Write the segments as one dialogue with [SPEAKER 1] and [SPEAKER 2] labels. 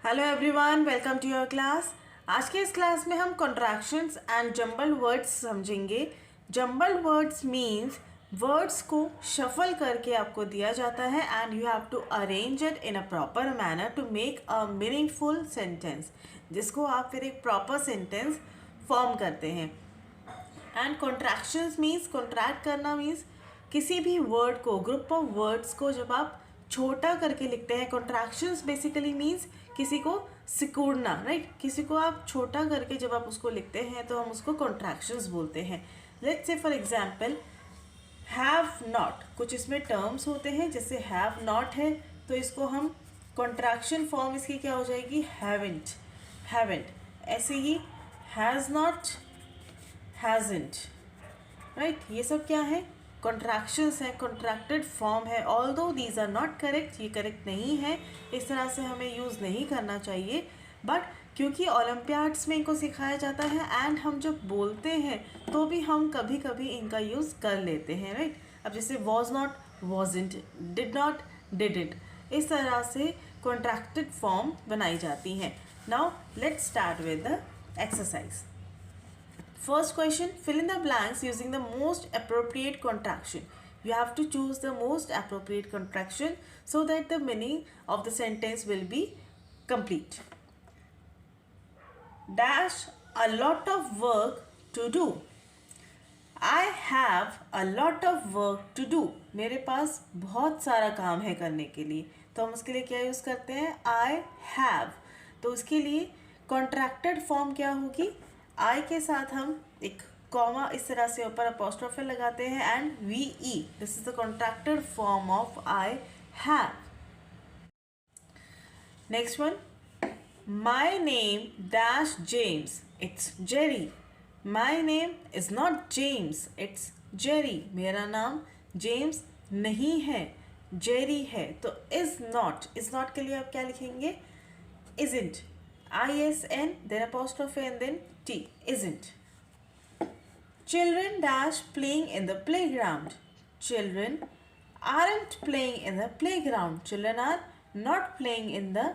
[SPEAKER 1] Hello everyone, welcome to your class. आज के इस क्लास में हम कॉन्ट्रैक्शंस एंड जंबल वर्ड्स समझेंगे। जंबल वर्ड्स मीन्स वर्ड्स को शफल करके आपको दिया जाता है and you have to arrange it in a proper manner to make a meaningful sentence, जिसको आप फिर एक प्रॉपर सेंटेंस फॉर्म करते हैं। एंड कॉन्ट्रैक्शंस मीन्स कॉन्ट्रैक्ट करना मीन्स किसी भी वर्ड को, ग्रुप ऑफ वर्ड्स को जब आप छोटा करके लिखते हैं। कॉन्ट्रैक्शंस बेसिकली मीन्स किसी को सिकुड़ना, राइट। किसी को आप छोटा करके जब आप उसको लिखते हैं तो हम उसको कॉन्ट्रैक्शंस बोलते हैं। Let's say for example have not, कुछ इसमें टर्म्स होते हैं। जैसे हैव नॉट है तो इसको हम कॉन्ट्रैक्शन फॉर्म इसकी क्या हो जाएगी, हैवेंट, हैवेंट। ऐसे ही हैज़ नॉट, हैजंट, राइट। ये सब क्या है, कॉन्ट्रैक्शंस है, कॉन्ट्रैक्टेड फॉर्म है। Although these are not correct, ये करेक्ट नहीं है, इस तरह से हमें यूज़ नहीं करना चाहिए। बट क्योंकि ओलंपियाड्स में इनको सिखाया जाता है एंड हम जब बोलते हैं तो भी हम कभी कभी इनका यूज़ कर लेते हैं, राइट। अब जैसे was not, wasn't, did not, did it, इस तरह से कॉन्ट्रैक्टेड फॉर्म बनाई जाती हैं। Now let's start with the exercise. First question, fill in the blanks using the most appropriate contraction. You have to choose the most appropriate contraction so that the meaning of the sentence will be complete. Dash a lot of work to do. I have a lot of work to do. मेरे पास बहुत सारा काम है करने के लिए, तो हम उसके लिए क्या यूज़ करते हैं, I have। तो उसके लिए कॉन्ट्रैक्टेड फॉर्म क्या होगी, आई के साथ हम एक कॉमा इस तरह से ऊपर अपोस्ट्रोफे लगाते हैं and V E, this is the contracted form of I have. Next one, my name dash James, it's Jerry. My name is not James, it's Jerry. मेरा नाम जेम्स नहीं है, जेरी है। तो इज नॉट के लिए आप क्या लिखेंगे, isn't, ISN, then apostrophe and then T, isn't. Children dash playing in the playground. Children aren't playing in the playground. Children are not playing in the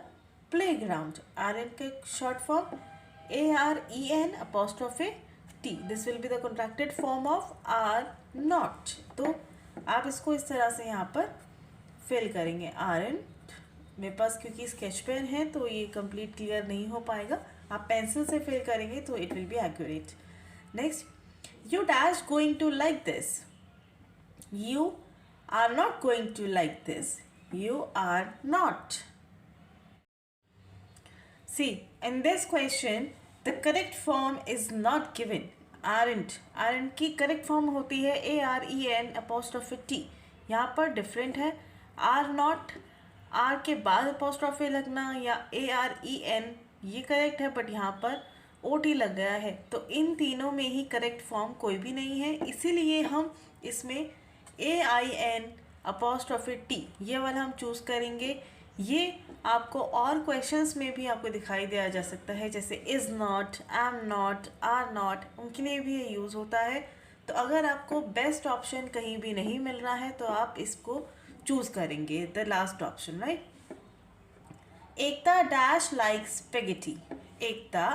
[SPEAKER 1] playground. Aren't के short form AREN apostrophe T. This will be the contracted form of are not. तो आप इसको इस तरह से यहाँ पर fill करेंगे। aren't, मेरे पास क्योंकि स्केच पेन है तो ये कंप्लीट क्लियर नहीं हो पाएगा, आप पेंसिल से फिल करेंगे तो it will be accurate. Next, you dash going to like this, you are not going to like this, you are not. See in this question the correct form is not given. Aren't, aren't की correct form होती है AREN apostrophe T। यहाँ पर different है, are not, are के बाद apostrophe लगना या AREN, ये करेक्ट है, बट यहाँ पर OT लग गया है। तो इन तीनों में ही करेक्ट फॉर्म कोई भी नहीं है, इसीलिए हम इसमें AIN अपोस्ट्रोफी T ये वाला हम चूज़ करेंगे। ये आपको और क्वेश्चंस में भी आपको दिखाई दिया जा सकता है, जैसे is not, am not, are not, उनके लिए भी ये यूज़ होता है। तो अगर आपको बेस्ट ऑप्शन कहीं भी नहीं मिल रहा है तो आप इसको चूज करेंगे, the last option, right. Ekta dash like spaghetti, Ekta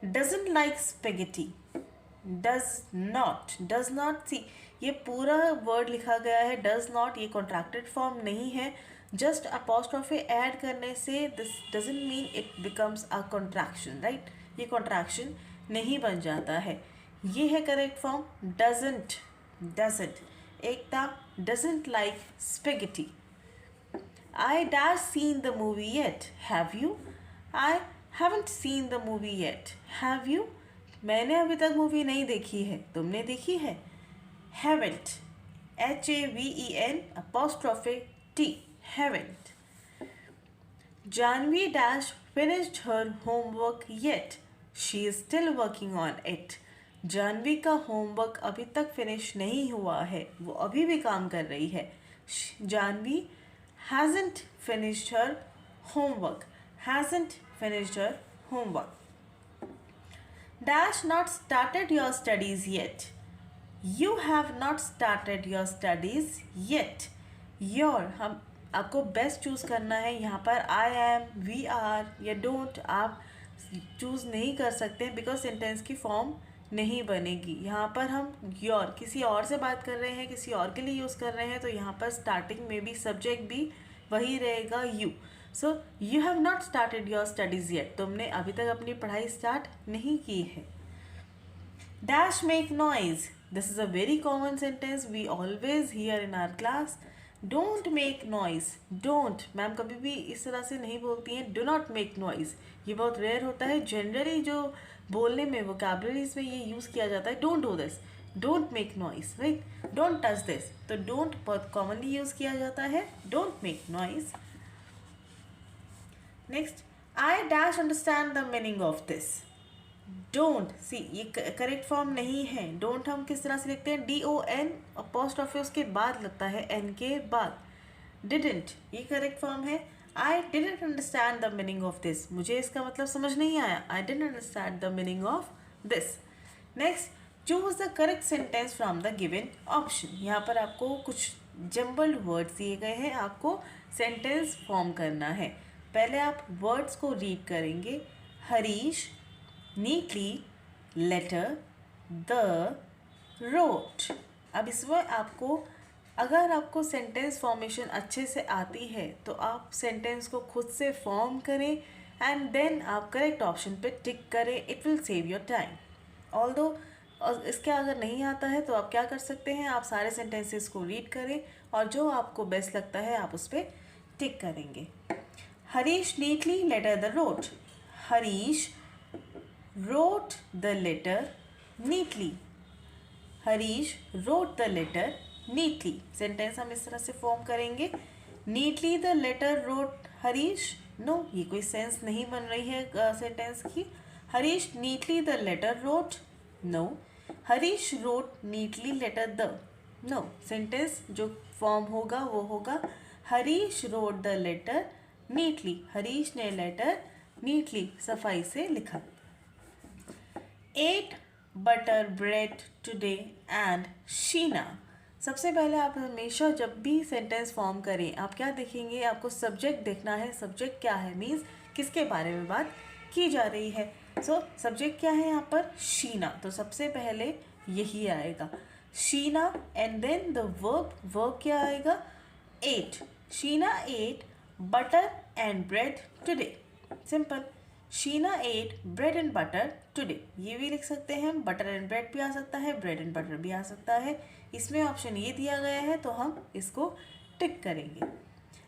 [SPEAKER 1] doesn't like spaghetti, does not, see ये पूरा वर्ड लिखा गया है डज नॉट, ये कॉन्ट्रैक्टेड फॉर्म नहीं है। जस्ट अपोस्ट्रोफी ऐड करने से this doesn't mean it becomes a contraction, right. ये कॉन्ट्रैक्शन नहीं बन जाता है। ये है correct form, doesn't, doesn't. Ekta doesn't like spaghetti. I dash seen the movie yet. Have you? I haven't seen the movie yet. Have you? मैंने अभी तक मूवी नहीं देखी है, तुमने देखी है? Haven't. HAVEN apostrophe T. Haven't. Janvi dash finished her homework yet. She is still working on it. Janvi का होमवर्क अभी तक फिनिश नहीं हुआ है, वो अभी भी काम कर रही है। Janvi hasn't finished her homework, hasn't finished her homework. Dash not started your studies yet. You have not started your studies yet. Your, हम आपको बेस्ट चूज़ करना है। यहाँ पर आई एम, वी आर या डोंट आप चूज़ नहीं कर सकते हैं, बिकॉज सेंटेंस की फॉर्म नहीं बनेगी। यहाँ पर हम योर किसी और से बात कर रहे हैं, किसी और के लिए यूज़ कर रहे हैं, तो यहाँ पर स्टार्टिंग में भी सब्जेक्ट भी वही रहेगा you. So you have not started your studies yet, तुमने अभी तक अपनी पढ़ाई स्टार्ट नहीं की है। Dash make noise, this is a very common sentence we always hear in our class. Don't make noise, don't ma'am कभी भी इस तरह से नहीं बोलती हैं, डो नॉट मेक नॉइज, ये बहुत रेयर होता है। जनरली जो बोलने में वोकैबुलरीज में ये यूज़ किया जाता है, don't do this, don't make noise, right, don't touch this, तो डोंट बहुत कॉमनली यूज़ किया जाता है, don't make noise. Next, I dash understand the meaning of this. Don't see ये करेक्ट फॉर्म नहीं है। डोंट हम किस तरह से लिखते हैं, DON पोस्ट ऑफिस के बाद लगता है N के बाद। डिडेंट ये करेक्ट फॉर्म है। I didn't understand the meaning of this, मुझे इसका मतलब समझ नहीं आया, I didn't understand the meaning of this. Next, choose the correct sentence from the given option. यहाँ पर आपको कुछ जम्बल्ड वर्ड्स दिए गए हैं, आपको सेंटेंस फॉर्म करना है। पहले आप वर्ड्स को रीड करेंगे। Harish neatly letter the wrote। अब इसमें आपको अगर आपको सेंटेंस फॉर्मेशन अच्छे से आती है तो आप सेंटेंस को खुद से फॉर्म करें एंड देन आप करेक्ट ऑप्शन पे टिक करें, it will save your time. Although इसके अगर नहीं आता है तो आप क्या कर सकते हैं, आप सारे सेंटेंसेस को रीड करें और जो आपको बेस्ट लगता है आप उस पर टिक करेंगे। Harish neatly letter the wrote, Harish wrote the letter neatly, Harish wrote the letter neatly। Sentence हम इस तरह से फॉर्म करेंगे। neatly the letter wrote Harish, no ये कोई सेंस नहीं बन रही है सेंटेंस की। Harish neatly the letter wrote, no. Harish wrote neatly letter the, no. Sentence जो फॉर्म होगा वो होगा Harish wrote the letter neatly, Harish ने लेटर नीटली सफाई से लिखा। Ate butter bread today and Sheena. सबसे पहले आप हमेशा जब भी सेंटेंस फॉर्म करें आप क्या देखेंगे, आपको सब्जेक्ट देखना है। सब्जेक्ट क्या है, मीन्स किसके बारे में बात की जा रही है। सो सब्जेक्ट क्या है यहाँ पर, शीना, तो सबसे पहले यही आएगा Sheena and then the verb क्या आएगा, ate. Sheena ate butter and bread today, simple. Sheena ate bread and butter today, ये भी लिख सकते हैं, बटर एंड ब्रेड भी आ सकता है, ब्रेड एंड बटर भी आ सकता है। इसमें ऑप्शन ये दिया गया है तो हम इसको टिक करेंगे।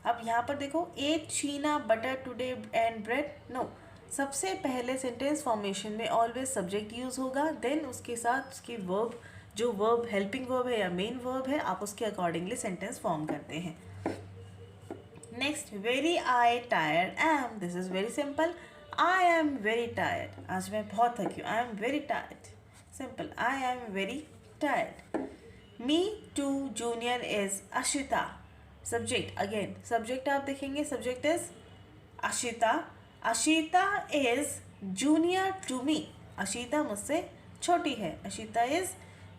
[SPEAKER 1] अब यहाँ पर देखो, ate Sheena butter today and bread, no. सबसे पहले सेंटेंस फॉर्मेशन में ऑलवेज सब्जेक्ट यूज होगा, देन उसके साथ उसकी वर्ब, जो वर्ब हेल्पिंग वर्ब है या मेन वर्ब है, आप उसके अकॉर्डिंगली सेंटेंस फॉर्म करते हैं। Next, very I tired am, this is very simple. I am very tired, आज मैं बहुत थकी हूँ, I am very tired, simple, I am very tired. Me to junior is Ashita, subject, again subject आप देखेंगे, subject is Ashita. Ashita is junior to me, Ashita मुझसे छोटी है, Ashita is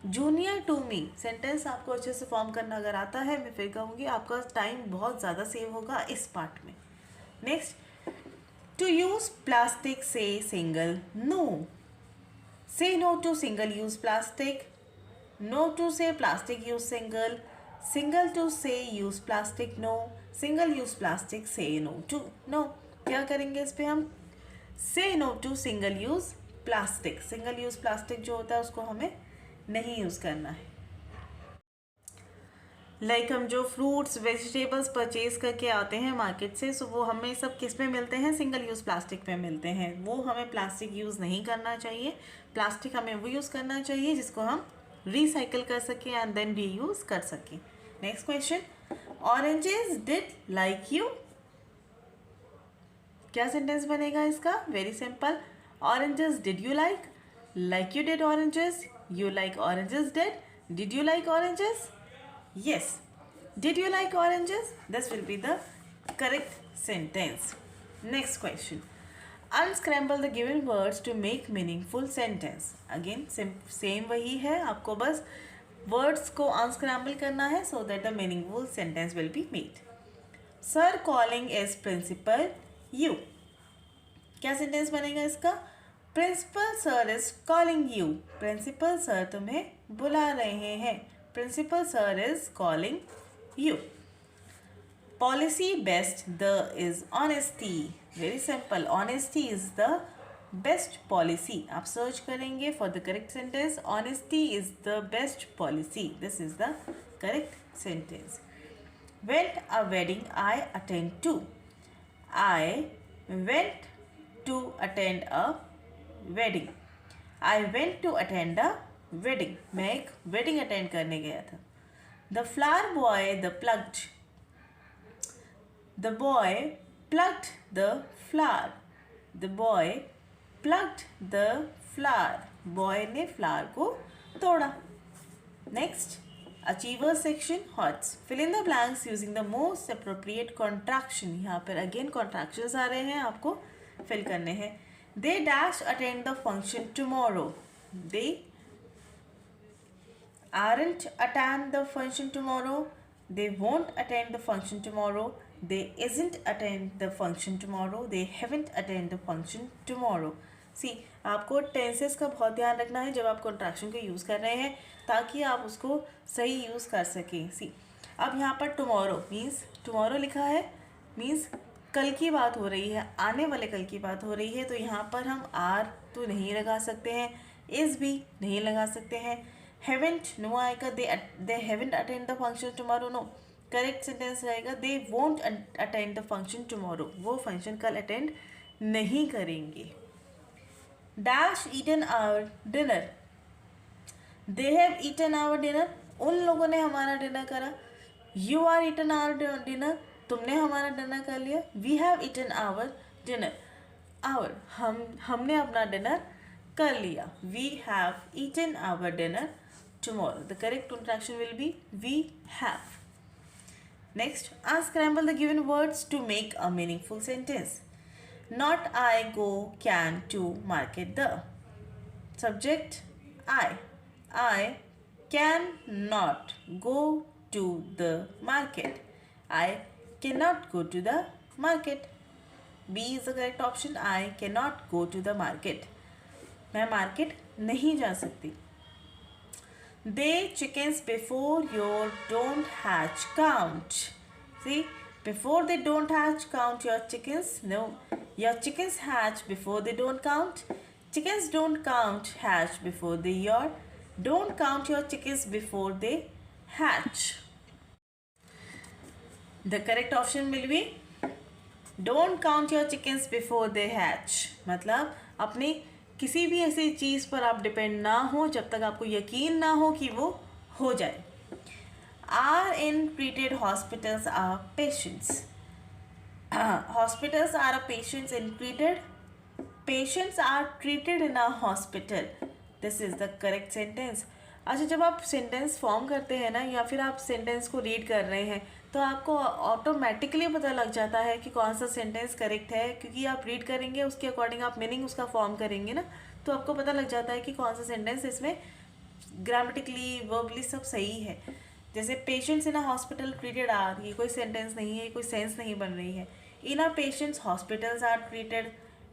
[SPEAKER 1] junior to me. Sentence आपको अच्छे से फॉर्म करना अगर आता है, मैं फिर कहूँगी आपका टाइम बहुत ज़्यादा सेव होगा इस पार्ट में। Next, to use plastic, say single no, say no to single use plastic, no to say plastic use single, single to say use plastic no, single use plastic say no to, no। क्या करेंगे इस पे हम, say no to single use plastic, single use plastic जो होता है उसको हमें नहीं यूज़ करना है। लाइक हम जो फ्रूट्स वेजिटेबल्स परचेज करके आते हैं मार्केट से, सो वो हमें सब किस में मिलते हैं, सिंगल यूज़ प्लास्टिक में मिलते हैं। वो हमें प्लास्टिक यूज़ नहीं करना चाहिए। प्लास्टिक हमें वो यूज़ करना चाहिए जिसको हम रिसाइकिल कर सकें एंड देन रीयूज़ कर सकें। Next question, oranges did like you, क्या सेंटेंस बनेगा इसका, very simple. Oranges did you like you did oranges, you like oranges did you like oranges, yes, did you like oranges, this will be the correct sentence। next question, unscramble the given words to make meaningful sentence। again same वही है, आपको बस words को unscramble करना है so that the meaningful sentence will be made। Sir calling is principal you. क्या sentence बनेगा इसका? Principal sir is calling you. Principal sir तुम्हें बुला रहे हैं। Principal sir is calling you. Policy best the is honesty. Very simple, honesty is the best policy. आप search करेंगे for the correct sentence, honesty is the best policy. This is the correct sentence. Went a wedding I attend to. I went to attend a wedding. I went to attend a wedding. मैं एक wedding attend करने गया था. The flower boy the plucked. The boy plucked the flower. The boy plucked the flower. Boy ने flower को तोड़ा. Next. Achiever section HOTS. Fill in the blanks using the most appropriate contraction. यहाँ पर again contractions आ रहे हैं, आपको fill करने हैं. They dash attend the function tomorrow. They aren't attend the function tomorrow. They won't attend the function tomorrow. They isn't attend the function tomorrow. They haven't attend the function tomorrow. सी आपको tenses का बहुत ध्यान रखना है जब आप contraction को use कर रहे हैं, ताकि आप उसको सही यूज़ कर सकें. सी अब यहाँ पर टुमारो मीन्स, टुमारो लिखा है मीन्स कल की बात हो रही है, आने वाले कल की बात हो रही है. तो यहाँ पर हम आर तो नहीं लगा सकते हैं, इज़ भी नहीं लगा सकते हैं. हैवेंट नो आएगा. They haven't attend the function tomorrow. No, correct sentence रहेगा they won't attend the function tomorrow. वो फंक्शन कल अटेंड नहीं करेंगे. Dash eaten our dinner. They have eaten our dinner. उन लोगों ने हमारा डिनर करा. You are eaten our dinner. तुमने हमारा डिनर कर लिया. We have eaten our dinner. Our हमने अपना डिनर कर लिया. We have eaten our dinner tomorrow. The correct contraction will be we have. Next, unscramble the given words to make a meaningful sentence. Not I go can to market the. Subject I. I can not go to the market. I cannot go to the market. B is the correct option. I cannot go to the market. मैं market नहीं जा सकती. They chickens before your don't hatch count. See, before they don't hatch count your chickens. No, your chickens hatch before they don't count. Chickens don't count hatch before they your. Don't count your chickens before they hatch. The correct option will be don't count your chickens before they hatch. मतलब अपनी किसी भी ऐसी चीज़ पर आप depend ना हो जब तक आपको यकीन ना हो कि वो हो जाए. Are in treated hospitals are patients. Hospitals are patients in treated. Patients are treated in a hospital. This is the correct sentence. अच्छा, जब आप सेंटेंस फॉर्म करते हैं ना, या फिर आप सेंटेंस को रीड कर रहे हैं, तो आपको ऑटोमेटिकली पता लग जाता है कि कौन सा सेंटेंस करेक्ट है, क्योंकि आप रीड करेंगे उसके अकॉर्डिंग आप मीनिंग उसका फॉर्म करेंगे ना, तो आपको पता लग जाता है कि कौन सा सेंटेंस इसमें ग्रामेटिकली वर्बली सब सही है. जैसे patients in a hospital treated are, ये कोई सेंटेंस नहीं है, कोई सेंस नहीं बन रही है. In a patients hospitals are treated,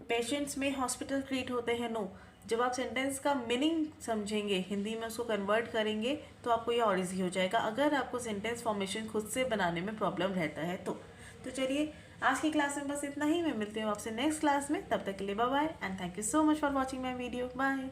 [SPEAKER 1] patients में हॉस्पिटल ट्रीट होते हैं. नो, जब आप सेंटेंस का मीनिंग समझेंगे, हिंदी में उसको कन्वर्ट करेंगे, तो आपको ये और ईजी हो जाएगा, अगर आपको सेंटेंस फॉर्मेशन खुद से बनाने में प्रॉब्लम रहता है तो. चलिए, आज की क्लास में बस इतना ही. मैं मिलती हूँ आपसे नेक्स्ट क्लास में. तब तक के लिए bye bye and thank you so much for watching my video. Bye.